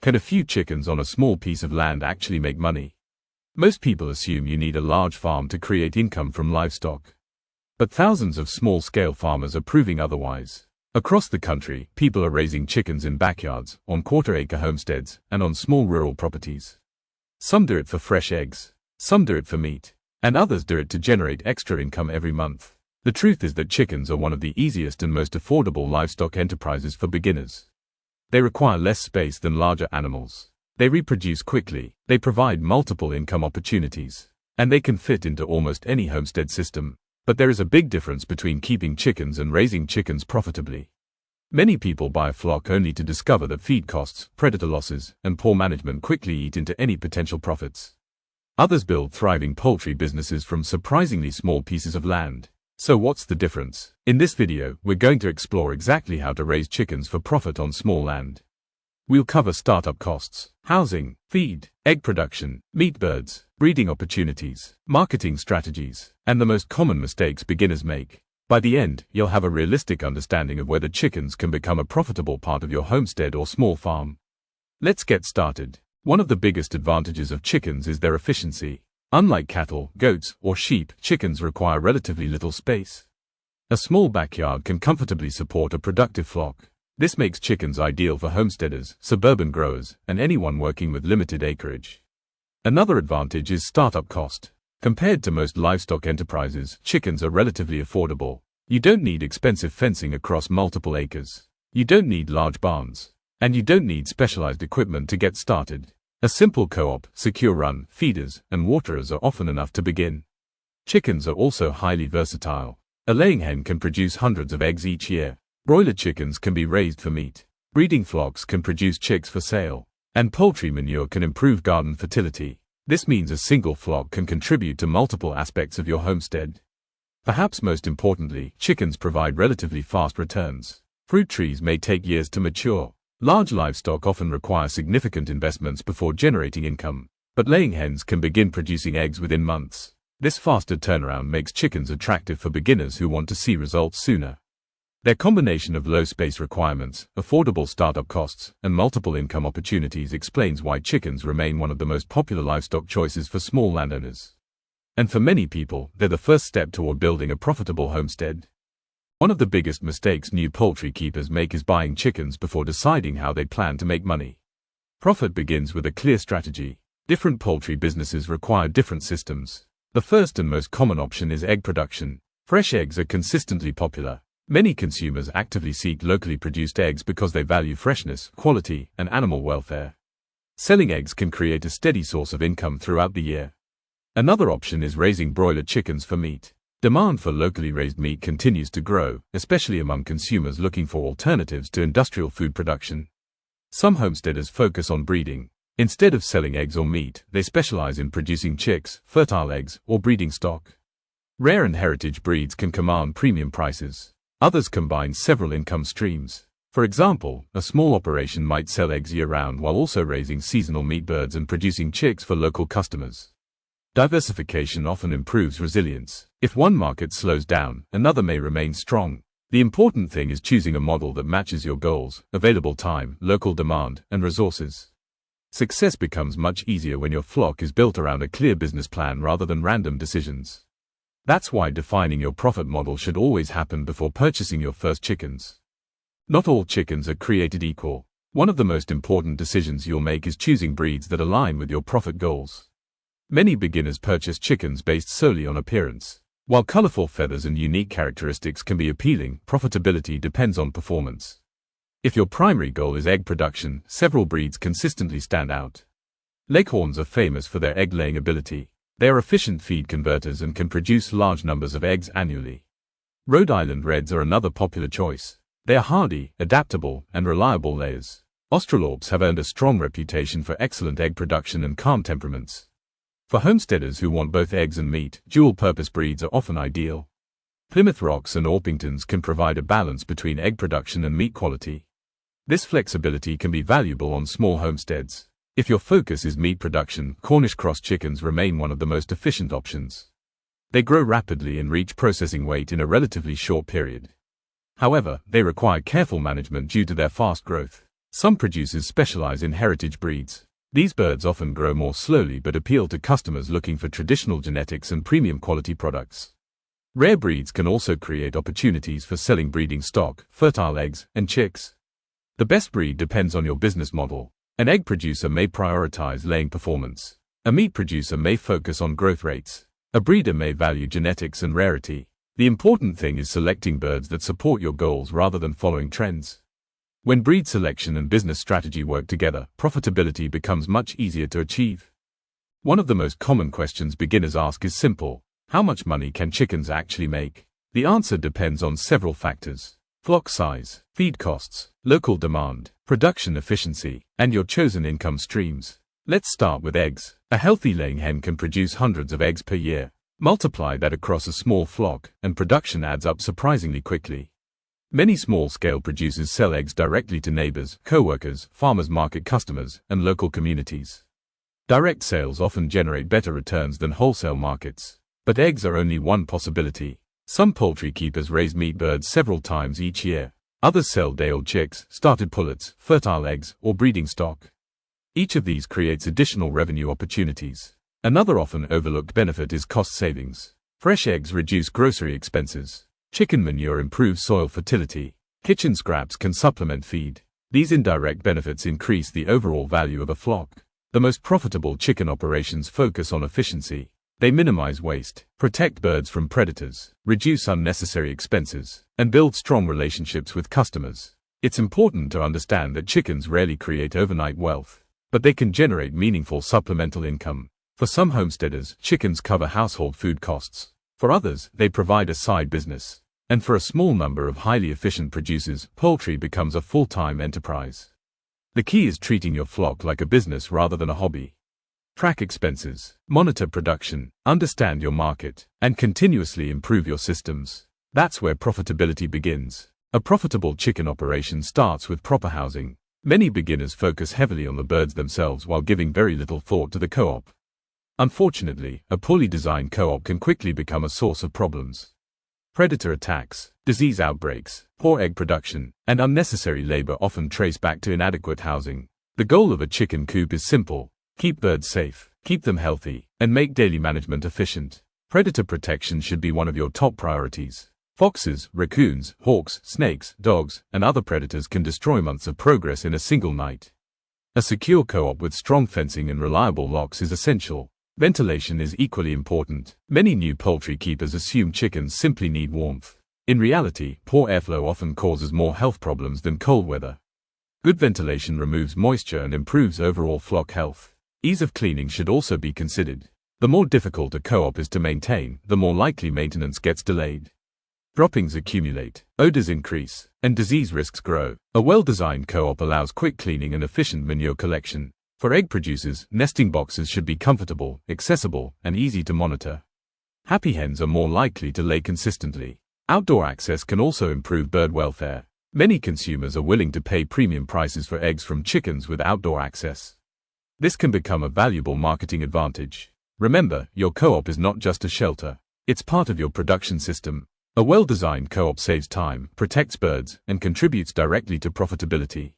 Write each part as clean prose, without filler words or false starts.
Can a few chickens on a small piece of land actually make money? Most people assume you need a large farm to create income from livestock. But thousands of small-scale farmers are proving otherwise. Across the country, people are raising chickens in backyards, on quarter-acre homesteads, and on small rural properties. Some do it for fresh eggs, some do it for meat, and others do it to generate extra income every month. The truth is that chickens are one of the easiest and most affordable livestock enterprises for beginners. They require less space than larger animals. They reproduce quickly, they provide multiple income opportunities, and they can fit into almost any homestead system. But there is a big difference between keeping chickens and raising chickens profitably. Many people buy a flock only to discover that feed costs, predator losses, and poor management quickly eat into any potential profits. Others build thriving poultry businesses from surprisingly small pieces of land. So what's the difference? In this video, we're going to explore exactly how to raise chickens for profit on small land. We'll cover startup costs, housing, feed, egg production, meat birds, breeding opportunities, marketing strategies, and the most common mistakes beginners make. By the end, you'll have a realistic understanding of whether chickens can become a profitable part of your homestead or small farm. Let's get started. One of the biggest advantages of chickens is their efficiency. Unlike cattle, goats, or sheep, chickens require relatively little space. A small backyard can comfortably support a productive flock. This makes chickens ideal for homesteaders, suburban growers, and anyone working with limited acreage. Another advantage is startup cost. Compared to most livestock enterprises, chickens are relatively affordable. You don't need expensive fencing across multiple acres. You don't need large barns. And you don't need specialized equipment to get started. A simple co-op, secure run, feeders, and waterers are often enough to begin. Chickens are also highly versatile. A laying hen can produce hundreds of eggs each year. Broiler chickens can be raised for meat. Breeding flocks can produce chicks for sale. And poultry manure can improve garden fertility. This means a single flock can contribute to multiple aspects of your homestead. Perhaps most importantly, chickens provide relatively fast returns. Fruit trees may take years to mature. Large livestock often require significant investments before generating income, but laying hens can begin producing eggs within months. This faster turnaround makes chickens attractive for beginners who want to see results sooner. Their combination of low space requirements, affordable startup costs, and multiple income opportunities explains why chickens remain one of the most popular livestock choices for small landowners. And for many people, they're the first step toward building a profitable homestead. One of the biggest mistakes new poultry keepers make is buying chickens before deciding how they plan to make money. Profit begins with a clear strategy. Different poultry businesses require different systems. The first and most common option is egg production. Fresh eggs are consistently popular. Many consumers actively seek locally produced eggs because they value freshness, quality, and animal welfare. Selling eggs can create a steady source of income throughout the year. Another option is raising broiler chickens for meat. Demand for locally raised meat continues to grow, especially among consumers looking for alternatives to industrial food production. Some homesteaders focus on breeding. Instead of selling eggs or meat, they specialize in producing chicks, fertile eggs, or breeding stock. Rare and heritage breeds can command premium prices. Others combine several income streams. For example, a small operation might sell eggs year-round while also raising seasonal meat birds and producing chicks for local customers. Diversification often improves resilience. If one market slows down, another may remain strong. The important thing is choosing a model that matches your goals, available time, local demand, and resources. Success becomes much easier when your flock is built around a clear business plan rather than random decisions. That's why defining your profit model should always happen before purchasing your first chickens. Not all chickens are created equal. One of the most important decisions you'll make is choosing breeds that align with your profit goals. Many beginners purchase chickens based solely on appearance. While colorful feathers and unique characteristics can be appealing, profitability depends on performance. If your primary goal is egg production, several breeds consistently stand out. Leghorns are famous for their egg-laying ability. They are efficient feed converters and can produce large numbers of eggs annually. Rhode Island Reds are another popular choice. They are hardy, adaptable, and reliable layers. Australorps have earned a strong reputation for excellent egg production and calm temperaments. For homesteaders who want both eggs and meat, dual-purpose breeds are often ideal. Plymouth Rocks and Orpingtons can provide a balance between egg production and meat quality. This flexibility can be valuable on small homesteads. If your focus is meat production, Cornish cross chickens remain one of the most efficient options. They grow rapidly and reach processing weight in a relatively short period. However, they require careful management due to their fast growth. Some producers specialize in heritage breeds. These birds often grow more slowly but appeal to customers looking for traditional genetics and premium quality products. Rare breeds can also create opportunities for selling breeding stock, fertile eggs, and chicks. The best breed depends on your business model. An egg producer may prioritize laying performance. A meat producer may focus on growth rates. A breeder may value genetics and rarity. The important thing is selecting birds that support your goals rather than following trends. When breed selection and business strategy work together, profitability becomes much easier to achieve. One of the most common questions beginners ask is simple: how much money can chickens actually make? The answer depends on several factors: flock size, feed costs, local demand, production efficiency, and your chosen income streams. Let's start with eggs. A healthy laying hen can produce hundreds of eggs per year. Multiply that across a small flock, and production adds up surprisingly quickly. Many small-scale producers sell eggs directly to neighbors, co-workers, farmers market customers, and local communities. Direct sales often generate better returns than wholesale markets. But eggs are only one possibility. Some poultry keepers raise meat birds several times each year. Others sell day-old chicks, started pullets, fertile eggs, or breeding stock. Each of these creates additional revenue opportunities. Another often overlooked benefit is cost savings. Fresh eggs reduce grocery expenses. Chicken manure improves soil fertility. Kitchen scraps can supplement feed. These indirect benefits increase the overall value of a flock. The most profitable chicken operations focus on efficiency. They minimize waste, protect birds from predators, reduce unnecessary expenses, and build strong relationships with customers. It's important to understand that chickens rarely create overnight wealth, but they can generate meaningful supplemental income. For some homesteaders, chickens cover household food costs. For others, they provide a side business. And for a small number of highly efficient producers, poultry becomes a full-time enterprise. The key is treating your flock like a business rather than a hobby. Track expenses, monitor production, understand your market, and continuously improve your systems. That's where profitability begins. A profitable chicken operation starts with proper housing. Many beginners focus heavily on the birds themselves while giving very little thought to the co-op. Unfortunately, a poorly designed co-op can quickly become a source of problems. Predator attacks, disease outbreaks, poor egg production, and unnecessary labor often trace back to inadequate housing. The goal of a chicken coop is simple: keep birds safe, keep them healthy, and make daily management efficient. Predator protection should be one of your top priorities. Foxes, raccoons, hawks, snakes, dogs, and other predators can destroy months of progress in a single night. A secure co-op with strong fencing and reliable locks is essential. Ventilation is equally important. Many new poultry keepers assume chickens simply need warmth. In reality, poor airflow often causes more health problems than cold weather. Good ventilation removes moisture and improves overall flock health. Ease of cleaning should also be considered. The more difficult a co-op is to maintain, the more likely maintenance gets delayed. Droppings accumulate, odors increase, and disease risks grow. A well-designed co-op allows quick cleaning and efficient manure collection. For egg producers, nesting boxes should be comfortable, accessible, and easy to monitor. Happy hens are more likely to lay consistently. Outdoor access can also improve bird welfare. Many consumers are willing to pay premium prices for eggs from chickens with outdoor access. This can become a valuable marketing advantage. Remember, your co-op is not just a shelter. It's part of your production system. A well-designed co-op saves time, protects birds, and contributes directly to profitability.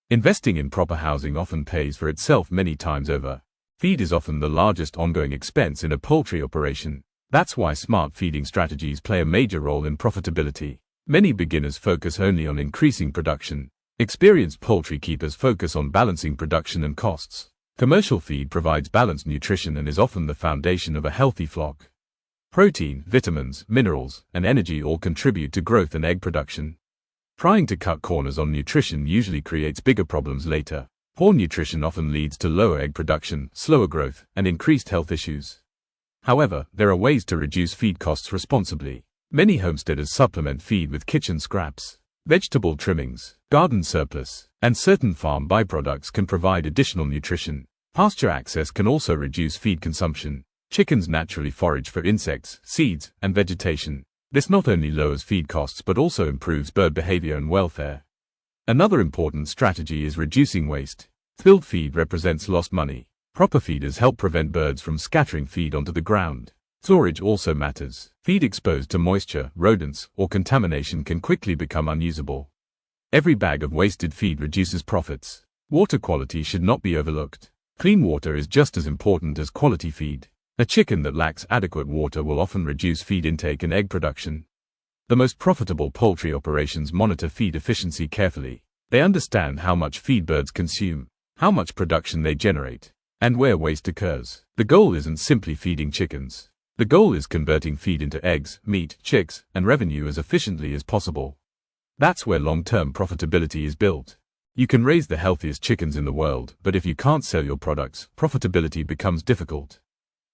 Investing in proper housing often pays for itself many times over. Feed is often the largest ongoing expense in a poultry operation. That's why smart feeding strategies play a major role in profitability. Many beginners focus only on increasing production. Experienced poultry keepers focus on balancing production and costs. Commercial feed provides balanced nutrition and is often the foundation of a healthy flock. Protein, vitamins, minerals, and energy all contribute to growth and egg production. Trying to cut corners on nutrition usually creates bigger problems later. Poor nutrition often leads to lower egg production, slower growth, and increased health issues. However, there are ways to reduce feed costs responsibly. Many homesteaders supplement feed with kitchen scraps. Vegetable trimmings, garden surplus, and certain farm byproducts can provide additional nutrition. Pasture access can also reduce feed consumption. Chickens naturally forage for insects, seeds, and vegetation. This not only lowers feed costs but also improves bird behavior and welfare. Another important strategy is reducing waste. Spilled feed represents lost money. Proper feeders help prevent birds from scattering feed onto the ground. Storage also matters. Feed exposed to moisture, rodents, or contamination can quickly become unusable. Every bag of wasted feed reduces profits. Water quality should not be overlooked. Clean water is just as important as quality feed. A chicken that lacks adequate water will often reduce feed intake and egg production. The most profitable poultry operations monitor feed efficiency carefully. They understand how much feed birds consume, how much production they generate, and where waste occurs. The goal isn't simply feeding chickens. The goal is converting feed into eggs, meat, chicks, and revenue as efficiently as possible. That's where long-term profitability is built. You can raise the healthiest chickens in the world, but if you can't sell your products, profitability becomes difficult.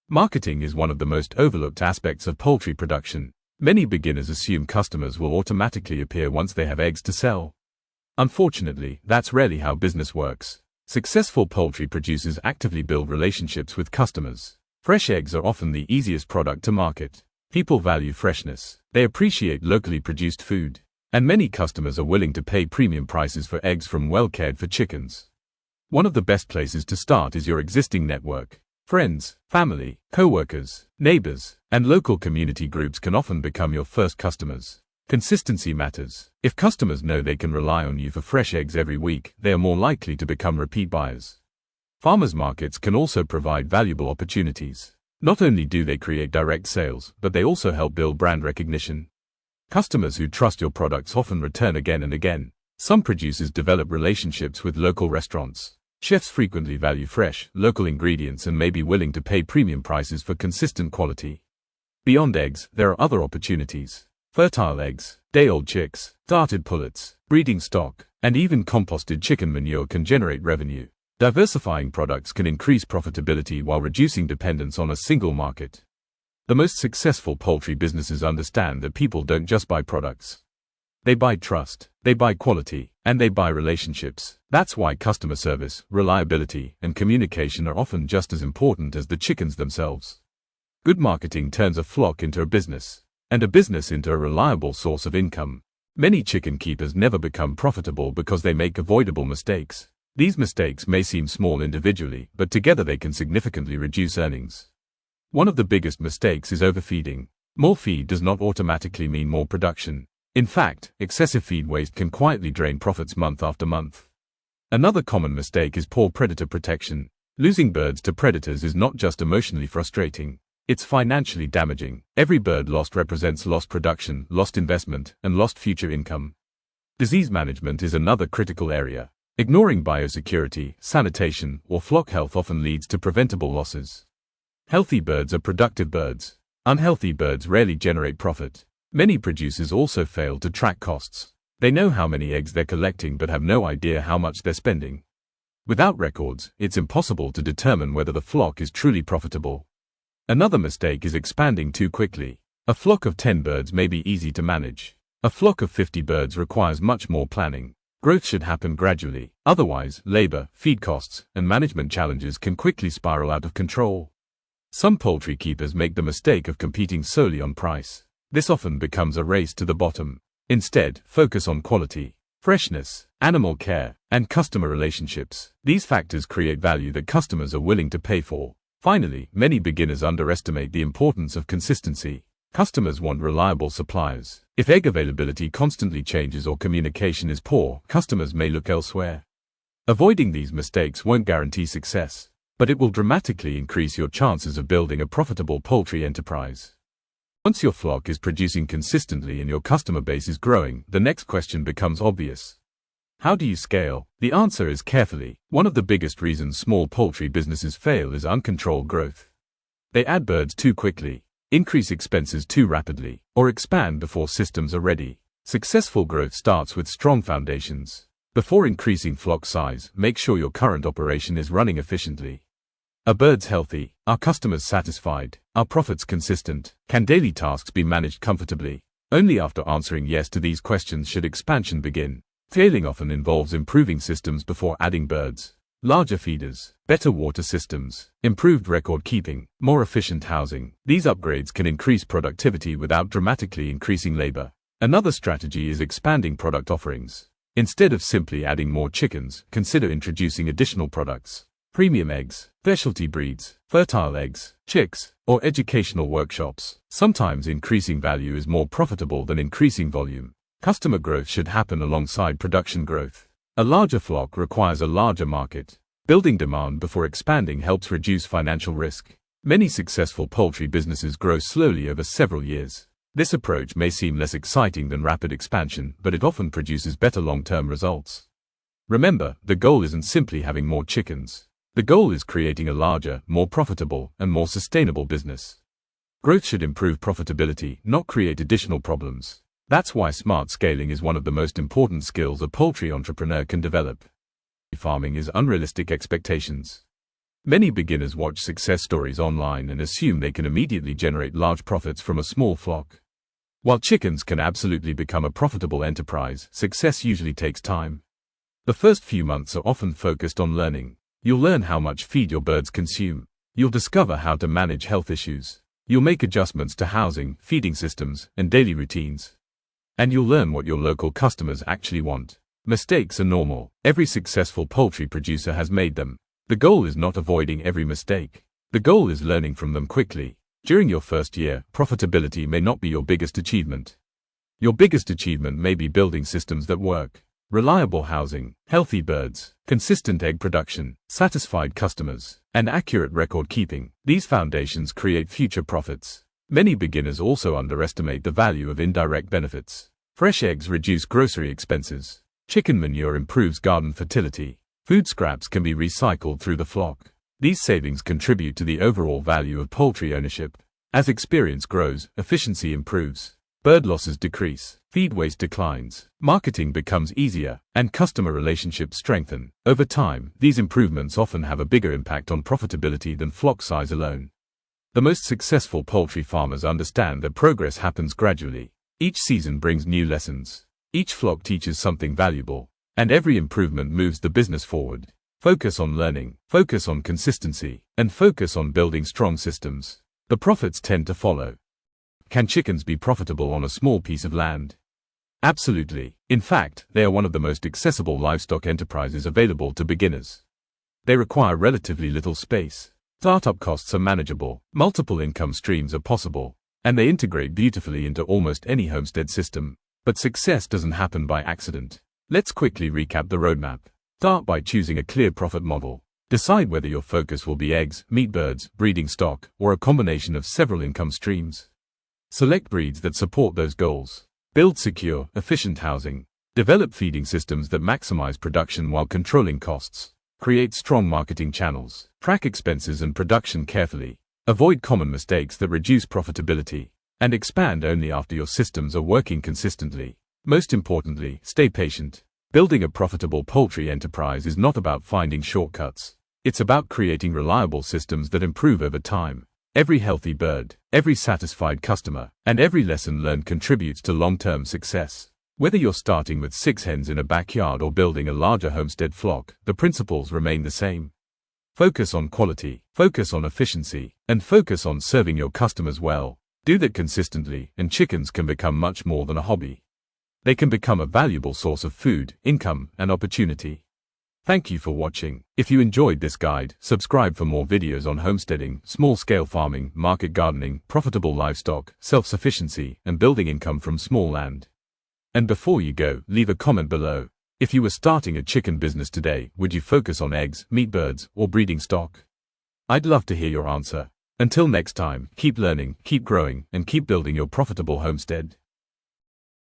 Marketing is one of the most overlooked aspects of poultry production. Many beginners assume customers will automatically appear once they have eggs to sell. Unfortunately, that's rarely how business works. Successful poultry producers actively build relationships with customers. Fresh eggs are often the easiest product to market. People value freshness. They appreciate locally produced food. And many customers are willing to pay premium prices for eggs from well-cared-for chickens. One of the best places to start is your existing network. Friends, family, co-workers, neighbors, and local community groups can often become your first customers. Consistency matters. If customers know they can rely on you for fresh eggs every week, they are more likely to become repeat buyers. Farmers markets can also provide valuable opportunities. Not only do they create direct sales, but they also help build brand recognition. Customers who trust your products often return again and again. Some producers develop relationships with local restaurants. Chefs frequently value fresh, local ingredients and may be willing to pay premium prices for consistent quality. Beyond eggs, there are other opportunities. Fertile eggs, day-old chicks, darted pullets, breeding stock, and even composted chicken manure can generate revenue. Diversifying products can increase profitability while reducing dependence on a single market. The most successful poultry businesses understand that people don't just buy products. They buy trust, they buy quality, and they buy relationships. That's why customer service, reliability, and communication are often just as important as the chickens themselves. Good marketing turns a flock into a business, and a business into a reliable source of income. Many chicken keepers never become profitable because they make avoidable mistakes. These mistakes may seem small individually, but together they can significantly reduce earnings. One of the biggest mistakes is overfeeding. More feed does not automatically mean more production. In fact, excessive feed waste can quietly drain profits month after month. Another common mistake is poor predator protection. Losing birds to predators is not just emotionally frustrating, it's financially damaging. Every bird lost represents lost production, lost investment, and lost future income. Disease management is another critical area. Ignoring biosecurity, sanitation, or flock health often leads to preventable losses. Healthy birds are productive birds. Unhealthy birds rarely generate profit. Many producers also fail to track costs. They know how many eggs they're collecting but have no idea how much they're spending. Without records, it's impossible to determine whether the flock is truly profitable. Another mistake is expanding too quickly. A flock of 10 birds may be easy to manage. A flock of 50 birds requires much more planning. Growth should happen gradually. Otherwise, labor, feed costs, and management challenges can quickly spiral out of control. Some poultry keepers make the mistake of competing solely on price. This often becomes a race to the bottom. Instead, focus on quality, freshness, animal care, and customer relationships. These factors create value that customers are willing to pay for. Finally, many beginners underestimate the importance of consistency. Customers want reliable suppliers. If egg availability constantly changes or communication is poor, customers may look elsewhere. Avoiding these mistakes won't guarantee success, but it will dramatically increase your chances of building a profitable poultry enterprise. Once your flock is producing consistently and your customer base is growing, the next question becomes obvious. How do you scale? The answer is carefully. One of the biggest reasons small poultry businesses fail is uncontrolled growth. They add birds too quickly, increase expenses too rapidly, or expand before systems are ready. Successful growth starts with strong foundations. Before increasing flock size, make sure your current operation is running efficiently. Are birds healthy? Are customers satisfied? Are profits consistent? Can daily tasks be managed comfortably? Only after answering yes to these questions should expansion begin. Scaling often involves improving systems before adding birds. Larger feeders, better water systems, improved record keeping, more efficient housing. These upgrades can increase productivity without dramatically increasing labor. Another strategy is expanding product offerings. Instead of simply adding more chickens, consider introducing additional products. Premium eggs, specialty breeds, fertile eggs, chicks, or educational workshops. Sometimes increasing value is more profitable than increasing volume. Customer growth should happen alongside production growth. A larger flock requires a larger market. Building demand before expanding helps reduce financial risk. Many successful poultry businesses grow slowly over several years. This approach may seem less exciting than rapid expansion, but it often produces better long-term results. Remember, the goal isn't simply having more chickens. The goal is creating a larger, more profitable, and more sustainable business. Growth should improve profitability, not create additional problems. That's why smart scaling is one of the most important skills a poultry entrepreneur can develop. Farming is unrealistic expectations. Many beginners watch success stories online and assume they can immediately generate large profits from a small flock. While chickens can absolutely become a profitable enterprise, success usually takes time. The first few months are often focused on learning. You'll learn how much feed your birds consume. You'll discover how to manage health issues. You'll make adjustments to housing, feeding systems, and daily routines. And you'll learn what your local customers actually want. Mistakes are normal. Every successful poultry producer has made them. The goal is not avoiding every mistake. The goal is learning from them quickly. During your first year, profitability may not be your biggest achievement. Your biggest achievement may be building systems that work. Reliable housing, healthy birds, consistent egg production, satisfied customers, and accurate record keeping. These foundations create future profits. Many beginners also underestimate the value of indirect benefits. Fresh eggs reduce grocery expenses. Chicken manure improves garden fertility. Food scraps can be recycled through the flock. These savings contribute to the overall value of poultry ownership. As experience grows, efficiency improves. Bird losses decrease. Feed waste declines. Marketing becomes easier, and customer relationships strengthen. Over time, these improvements often have a bigger impact on profitability than flock size alone. The most successful poultry farmers understand that progress happens gradually. Each season brings new lessons. Each flock teaches something valuable, and every improvement moves the business forward. Focus on learning, focus on consistency, and focus on building strong systems. The profits tend to follow. Can chickens be profitable on a small piece of land? Absolutely. In fact, they are one of the most accessible livestock enterprises available to beginners. They require relatively little space. Startup costs are manageable, multiple income streams are possible, and they integrate beautifully into almost any homestead system. But success doesn't happen by accident. Let's quickly recap the roadmap. Start by choosing a clear profit model. Decide whether your focus will be eggs, meat birds, breeding stock, or a combination of several income streams. Select breeds that support those goals. Build secure, efficient housing. Develop feeding systems that maximize production while controlling costs. Create strong marketing channels. Track expenses and production carefully. Avoid common mistakes that reduce profitability. And expand only after your systems are working consistently. Most importantly, stay patient. Building a profitable poultry enterprise is not about finding shortcuts. It's about creating reliable systems that improve over time. Every healthy bird, every satisfied customer, and every lesson learned contributes to long-term success. Whether you're starting with 6 hens in a backyard or building a larger homestead flock, the principles remain the same. Focus on quality, focus on efficiency, and focus on serving your customers well. Do that consistently, and chickens can become much more than a hobby. They can become a valuable source of food, income, and opportunity. Thank you for watching. If you enjoyed this guide, subscribe for more videos on homesteading, small-scale farming, market gardening, profitable livestock, self-sufficiency, and building income from small land. And before you go, leave a comment below. If you were starting a chicken business today, would you focus on eggs, meat birds, or breeding stock? I'd love to hear your answer. Until next time, keep learning, keep growing, and keep building your profitable homestead.